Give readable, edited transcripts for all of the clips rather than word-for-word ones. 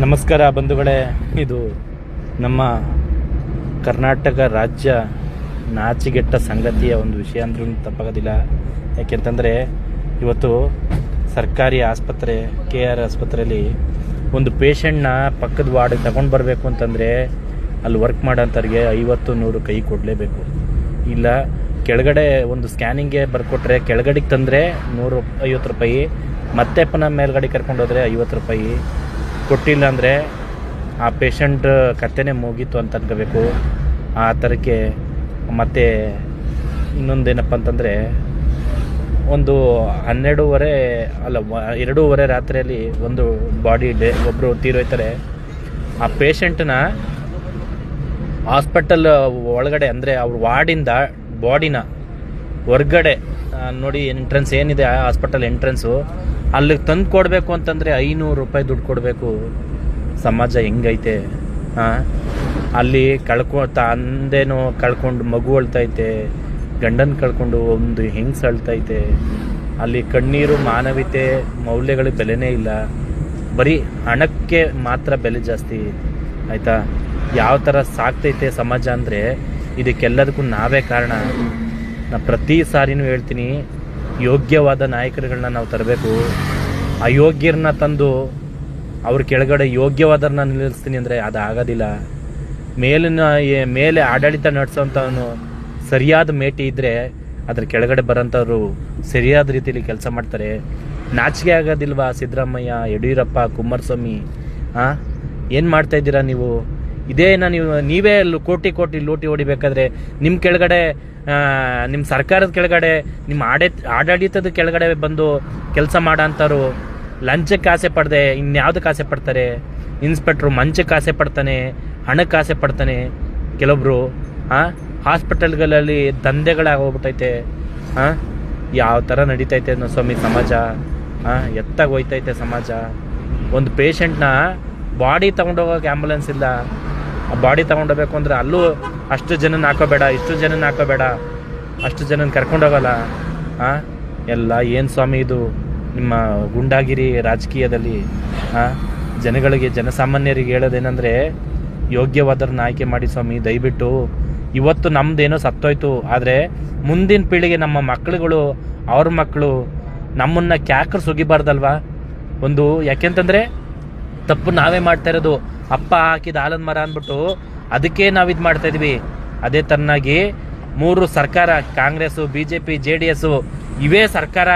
ನಮಸ್ಕಾರ ಬಂಧುಗಳೇ. ಇದು ನಮ್ಮ ಕರ್ನಾಟಕ ರಾಜ್ಯ ನಾಚಿಗೆಟ್ಟ ಸಂಗತಿಯ ಒಂದು ವಿಷಯ ಅಂದ್ರೂ ತಪ್ಪಾಗೋದಿಲ್ಲ. ಯಾಕೆಂತಂದರೆ ಇವತ್ತು ಸರ್ಕಾರಿ ಆಸ್ಪತ್ರೆ KR ಆಸ್ಪತ್ರೆಯಲ್ಲಿ ಒಂದು ಪೇಷಂಟ್ನ ಪಕ್ಕದ ವಾರ್ಡಿಗೆ ತಗೊಂಡು ಬರಬೇಕು ಅಂತಂದರೆ ಅಲ್ಲಿ ವರ್ಕ್ ಮಾಡೋಂಥವ್ರಿಗೆ 50-100 ಕೈ ಕೊಡಲೇಬೇಕು. ಇಲ್ಲ ಕೆಳಗಡೆ ಒಂದು ಸ್ಕ್ಯಾನಿಂಗ್ಗೆ ಬರ್ಕೊಟ್ರೆ ಕೆಳಗಡೆಗೆ ತಂದರೆ 150 ರೂಪಾಯಿ, ಮತ್ತೆ ಪುನಃ ಮೇಲ್ಗಡೆ ಕರ್ಕೊಂಡೋದ್ರೆ 50 ರೂಪಾಯಿ. ಕೊಟ್ಟಿಲ್ಲ ಅಂದರೆ ಆ ಪೇಷಂಟ್ ಕಥೆನೇ ಮುಗೀತು ಅಂತ ಅನ್ಕೋಬೇಕು. ಆ ಥರಕ್ಕೆ ಮತ್ತು ಇನ್ನೊಂದೇನಪ್ಪ ಅಂತಂದರೆ ಒಂದು 2:30 ರಾತ್ರಿಯಲ್ಲಿ ಒಂದು ಒಬ್ಬರು ತೀರೋಯ್ತಾರೆ. ಆ ಪೇಷಂಟ್ನ ಹಾಸ್ಪಿಟಲ್ ಒಳಗಡೆ ಅಂದರೆ ಅವ್ರ ವಾರ್ಡಿಂದ ಬಾಡಿನ ಹೊರ್ಗಡೆ ನೋಡಿ ಎಂಟ್ರೆನ್ಸ್ ಏನಿದೆ ಹಾಸ್ಪಿಟಲ್ ಎಂಟ್ರೆನ್ಸು ಅಲ್ಲಿಗೆ ತಂದು ಕೊಡಬೇಕು ಅಂತಂದರೆ 500 ರೂಪಾಯಿ ದುಡ್ಡು ಕೊಡಬೇಕು. ಸಮಾಜ ಹೆಂಗೈತೆ? ಅಲ್ಲಿ ತಂದೆನೋ ಕಳ್ಕೊಂಡು ಮಗು ಅಳ್ತೈತೆ, ಗಂಡನ ಕಳ್ಕೊಂಡು ಒಂದು ಹೆಂಗ್ಸ್ ಅಳ್ತೈತೆ. ಅಲ್ಲಿ ಕಣ್ಣೀರು, ಮಾನವೀಯತೆ, ಮೌಲ್ಯಗಳಿಗೆ ಬೆಲೆನೇ ಇಲ್ಲ. ಬರೀ ಹಣಕ್ಕೆ ಮಾತ್ರ ಬೆಲೆ ಜಾಸ್ತಿ. ಆಯಿತಾ? ಯಾವ ಥರ ಸಾಕ್ತೈತೆ ಸಮಾಜ ಅಂದರೆ ಇದಕ್ಕೆಲ್ಲದಕ್ಕೂ ನಾವೇ ಕಾರಣ. ನಾನು ಪ್ರತಿ ಸಾರಿನೂ ಹೇಳ್ತೀನಿ, ಯೋಗ್ಯವಾದ ನಾಯಕರುಗಳನ್ನ ನಾವು ತರಬೇಕು. ಅಯೋಗ್ಯರನ್ನ ತಂದು ಅವ್ರ ಕೆಳಗಡೆ ಯೋಗ್ಯವಾದರನ್ನ ನಿಲ್ಲಿಸ್ತೀನಿ ಅಂದರೆ ಅದು ಆಗೋದಿಲ್ಲ. ಮೇಲೆ ಆಡಳಿತ ನಡೆಸೋಂಥವನು ಸರಿಯಾದ ಮೇಟಿ ಇದ್ದರೆ ಅದ್ರ ಕೆಳಗಡೆ ಬರೋಂಥವ್ರು ಸರಿಯಾದ ರೀತಿಯಲ್ಲಿ ಕೆಲಸ ಮಾಡ್ತಾರೆ. ನಾಚಿಕೆ ಆಗೋದಿಲ್ವಾ ಸಿದ್ದರಾಮಯ್ಯ, ಯಡಿಯೂರಪ್ಪ, ಕುಮಾರಸ್ವಾಮಿ? ಏನು ಮಾಡ್ತಾಯಿದ್ದೀರಾ ನೀವು? ಇದೇನ ನೀವೇ ಕೋಟಿ ಲೂಟಿ ಹೊಡಿಬೇಕಾದ್ರೆ ನಿಮ್ಮ ಕೆಳಗಡೆ, ನಿಮ್ಮ ಸರ್ಕಾರದ ಕೆಳಗಡೆ, ನಿಮ್ಮ ಆಡಳಿತದ ಕೆಳಗಡೆ ಬಂದು ಕೆಲಸ ಮಾಡೋಂಥವ್ರು ಲಂಚಕ್ಕೆ ಆಸೆ ಪಡದೆ ಇನ್ಯಾವುದಕ್ಕೆ ಆಸೆ ಪಡ್ತಾರೆ? ಇನ್ಸ್ಪೆಕ್ಟ್ರು ಮಂಚಕ್ಕೆ ಆಸೆ ಪಡ್ತಾನೆ, ಹಣಕ್ಕೆ ಆಸೆ ಪಡ್ತಾನೆ. ಕೆಲವೊಬ್ರು ಹಾಸ್ಪಿಟಲ್ಗಳಲ್ಲಿ ದಂಧೆಗಳಾಗೋಗ್ಬಿಟ್ಟೈತೆ. ಯಾವ ಥರ ನಡೀತೈತೆ ಸ್ವಾಮಿ ಸಮಾಜ? ಎತ್ತಾಗಿ ಹೋಯ್ತೈತೆ ಸಮಾಜ. ಒಂದು ಪೇಷಂಟ್ನ ಬಾಡಿ ತೊಗೊಂಡೋಗೋಕೆ ಆ್ಯಂಬುಲೆನ್ಸ್ ಇಲ್ಲ. ಆ ಬಾಡಿ ತೊಗೊಂಡೋಗ್ಬೇಕು ಅಂದರೆ ಅಲ್ಲೂ ಅಷ್ಟು ಜನನ ಹಾಕೋಬೇಡ, ಇಷ್ಟು ಜನನ ಹಾಕೋಬೇಡ, ಅಷ್ಟು ಜನನ ಕರ್ಕೊಂಡೋಗಲ್ಲ. ಎಲ್ಲ ಏನು ಸ್ವಾಮಿ ಇದು ನಿಮ್ಮ ಗುಂಡಾಗಿರಿ ರಾಜಕೀಯದಲ್ಲಿ? ಜನಗಳಿಗೆ, ಜನಸಾಮಾನ್ಯರಿಗೆ ಹೇಳೋದೇನೆಂದರೆ ಯೋಗ್ಯವಾದರನ್ನ ಆಯ್ಕೆ ಮಾಡಿ ಸ್ವಾಮಿ ದಯವಿಟ್ಟು. ಇವತ್ತು ನಮ್ಮದೇನೋ ಸತ್ತೋಯ್ತು, ಆದರೆ ಮುಂದಿನ ಪೀಳಿಗೆ ನಮ್ಮ ಮಕ್ಕಳುಗಳು, ಅವ್ರ ಮಕ್ಕಳು ನಮ್ಮನ್ನು ಕ್ಯಾಕರ್ ಸುಗಿಬಾರ್ದಲ್ವಾ? ಯಾಕೆಂತಂದರೆ ತಪ್ಪು ನಾವೇ ಮಾಡ್ತಾ ಇರೋದು. ಅಪ್ಪ ಹಾಕಿದ ಆಲದ ಮರ ಅಂದ್ಬಿಟ್ಟು ಅದಕ್ಕೆ ನಾವು ಇದು ಮಾಡ್ತಾಯಿದ್ವಿ. ಅದೇ ಥರನಾಗಿ 3 ಸರ್ಕಾರ, ಕಾಂಗ್ರೆಸ್ಸು, BJP, JDS ಇವೇ ಸರ್ಕಾರ.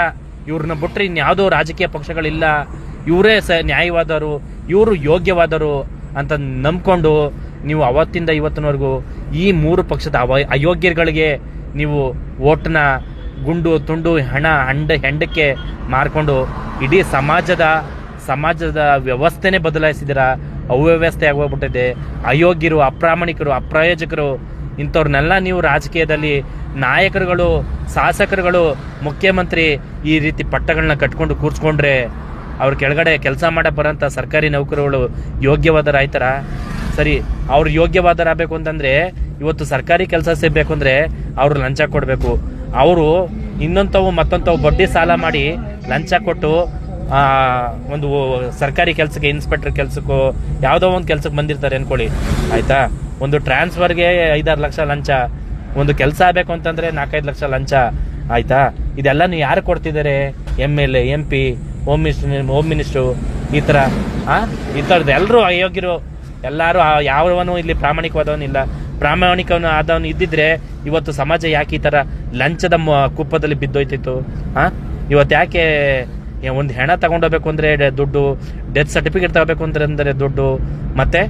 ಇವ್ರನ್ನ ಬಿಟ್ಟರೆ ಇನ್ಯಾವುದೋ ರಾಜಕೀಯ ಪಕ್ಷಗಳಿಲ್ಲ. ಇವರೇ ನ್ಯಾಯವಾದವರು, ಇವರು ಯೋಗ್ಯವಾದವರು ಅಂತ ನಂಬ್ಕೊಂಡು ನೀವು ಅವತ್ತಿಂದ ಇವತ್ತಿನವರೆಗೂ ಈ 3 ಪಕ್ಷದ ಅಯೋಗ್ಯರುಗಳಿಗೆ ನೀವು ಓಟ್ನ ಗುಂಡು ತುಂಡು ಹೆಂಡಕ್ಕೆ ಮಾರ್ಕೊಂಡು ಇಡೀ ಸಮಾಜದ ವ್ಯವಸ್ಥೆನೇ ಬದಲಾಯಿಸಿದ್ದೀರಾ. ಅವ್ಯವಸ್ಥೆ ಆಗೋಗ್ಬಿಟ್ಟಿದೆ. ಅಯೋಗ್ಯರು, ಅಪ್ರಾಮಾಣಿಕರು, ಅಪ್ರಾಯೋಜಕರು ಇಂಥವ್ರನ್ನೆಲ್ಲ ನೀವು ರಾಜಕೀಯದಲ್ಲಿ ನಾಯಕರುಗಳು, ಶಾಸಕರುಗಳು, ಮುಖ್ಯಮಂತ್ರಿ ಈ ರೀತಿ ಪಟ್ಟಗಳನ್ನ ಕಟ್ಕೊಂಡು ಕೂರಿಸ್ಕೊಂಡ್ರೆ ಅವ್ರ ಕೆಳಗಡೆ ಕೆಲಸ ಮಾಡೋ ಬರೋಂಥ ಸರ್ಕಾರಿ ನೌಕರುಗಳು ಯೋಗ್ಯವಾದರಾಯ್ತಾರ? ಸರಿ, ಅವ್ರು ಯೋಗ್ಯವಾದರಾಗಬೇಕು ಅಂತಂದರೆ ಇವತ್ತು ಸರ್ಕಾರಿ ಕೆಲಸ ಸಿಗಬೇಕು ಅಂದರೆ ಅವರು ಲಂಚ ಕೊಡಬೇಕು. ಅವರು ಮತ್ತೊಂಥವು ಬಡ್ಡಿ ಸಾಲ ಮಾಡಿ ಲಂಚ ಕೊಟ್ಟು ಒಂದು ಸರ್ಕಾರಿ ಕೆಲಸಕ್ಕೆ, ಇನ್ಸ್ಪೆಕ್ಟರ್ ಕೆಲಸಕ್ಕೋ ಯಾವುದೋ ಒಂದು ಕೆಲಸಕ್ಕೆ ಬಂದಿರ್ತಾರೆ ಅಂದ್ಕೊಳ್ಳಿ. ಆಯಿತಾ? ಒಂದು ಟ್ರಾನ್ಸ್ಫರ್ಗೆ 5-6 ಲಕ್ಷ ಲಂಚ, ಒಂದು ಕೆಲಸ ಆಗಬೇಕು ಅಂತಂದರೆ 4-5 ಲಕ್ಷ ಲಂಚ. ಆಯಿತಾ? ಇದೆಲ್ಲ ನೀವು ಯಾರು ಕೊಡ್ತಿದ್ದಾರೆ? MLA, MP, ಹೋಮ್ ಮಿನಿಸ್ಟ್ರು, ಈ ಥರದ್ದು ಎಲ್ಲರೂ ಅಯೋಗ್ಯರು. ಎಲ್ಲರೂ ಯಾವನು ಇಲ್ಲಿ ಪ್ರಾಮಾಣಿಕವಾದವನಿಲ್ಲ. ಪ್ರಾಮಾಣಿಕವನು ಆದವನು ಇದ್ದಿದ್ರೆ ಇವತ್ತು ಸಮಾಜ ಯಾಕೆ ಈ ಥರ ಲಂಚದ ಕುಪ್ಪದಲ್ಲಿ ಬಿದ್ದೋಯ್ತಿತ್ತು? ಇವತ್ತು ಯಾಕೆ ಒಂದು ಹೆಣ ತಗೊಂಡೋಗ್ಬೇಕು ಅಂದರೆ ದುಡ್ಡು, ಡೆತ್ ಸರ್ಟಿಫಿಕೇಟ್ ತಗೋಬೇಕು ಅಂದರೆ ದುಡ್ಡು, ಮತ್ತು